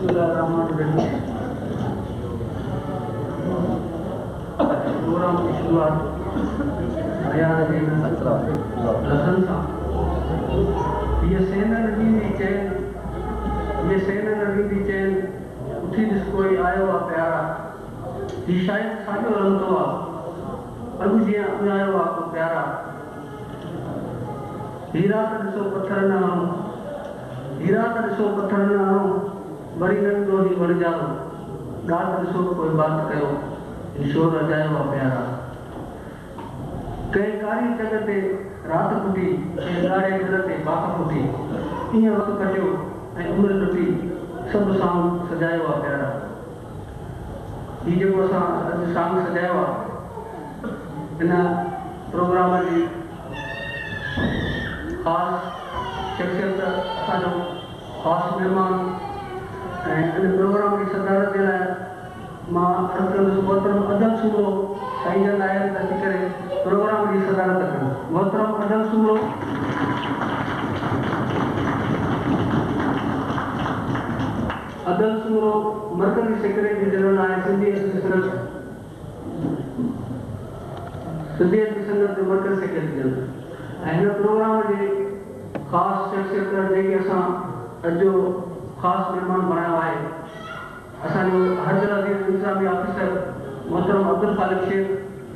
बिस्मिल्लाहिर्रहमानिर्रहीम। प्रोग्राम की शुरुआत बयान लसन सां। ये सेन नदी दी चैन उठी ॾिस कोई आयो आहे प्यारा। ही शायद साॻियो रंगतो आहे अॻु जीअं उञायो आहे को प्यारा। हीरा त ॾिसो पत्थर न हणो, हीरा त ॾिसो पत्थर न हणो, वरी नंढो ही वणजारो। ॻाल्हि ॾिसो कोई बात कयो, ही शोर अजायो आहे प्यारा। कंहिं कारी जॻह ते राति फुटी, कंहिं ॻाढ़े दिल ते बाक फुटी। ईअं वक़्तु कटियो ऐं उमिरि लुटी, सभु साम्हूं सजायो आहे प्यारा। हीउ जेको असां अॼु साम्हूं सजायो आहे, इन प्रोग्राम जी ख़ासि शख़्सियत असांजो ख़ासि महिमान ऐं इन प्रोग्राम जी सदारत जे लाइ मां अर्ज़ु कंदुसि मोहतरम अदल सूरो साईं जन आयल अची करे प्रोग्राम जी सदारत कनि। मोहतरम अदल सूरो मर्कज़ी सेक्रेटरी जनरल आहे सिंधियत जी संगत जो मर्कज़ी सेक्रेटरी जनरल। ऐं हिन प्रोग्राम जे ख़ासि शख़्सियत जेके असां अॼु जो ख़ासि महिमान बणायो आहे, असांजो हर ज़िला जे इंतज़ामी ऑफिसर मोहतरम Abdul Khalik Shaikh,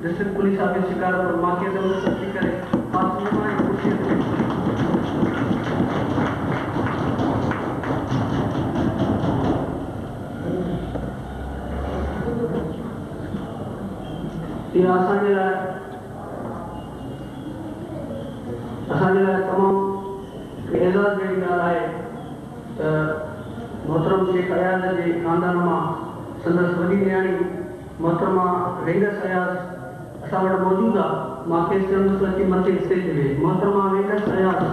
district police office Shikarpur माखे अची करे ख़ासि महिमान जी ख़ुशी इहा असांजे लाइ तमामु एज़ाज़ जहिड़ी ॻाल्हि आहे त मोहतरम शेख अयाज़ जे ख़ानदान मां संदसि वॾी नियाणी मोहतरमा वेंगस अयाज़ असां वटि मौजूदु आहे। मां खेसि चवंदुसि अची मथे स्टेज ते वेही। मोहतरमा वेंगस अयाज़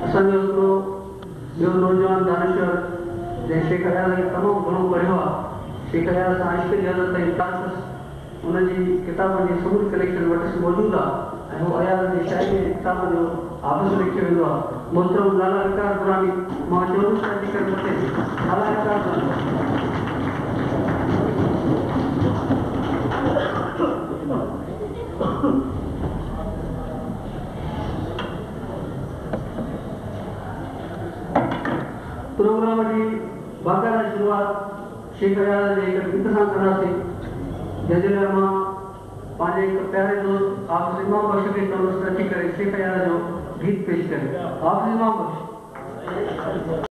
असांजो हिकिड़ो ॿियो नौजवान दानिशवर जंहिं शेख अयाज़ खे तमामु घणो पढ़ियो आहे, शेख अयाज़ सां इश्क जी हज़रत ताईं तासुस, उनजी किताबनि जी समूरी कलेक्शन वटि मौजूदु आहे ऐं उहो अयाज़ जी शाइरी किताब जो हाफ़िज़ लिखियो वेंदो आहे। मोहतरम लाला विकार दुरानी, मां चवंदुसि अची करे मथे लाला विकार प्रोग्राम जी बाक़ायदा शुरुआत शेख अयाज़ जे हिकु गीत सां कंदासीं, जंहिंजे लाइ मां पंहिंजे हिकु प्यारे दोस्त हाफ़िज़ इमाम बख़्श खे चवंदुसि अची करे शेख अयाज़ जो गीत पेश करे। हाफ़िज़ इमाम बख़्श।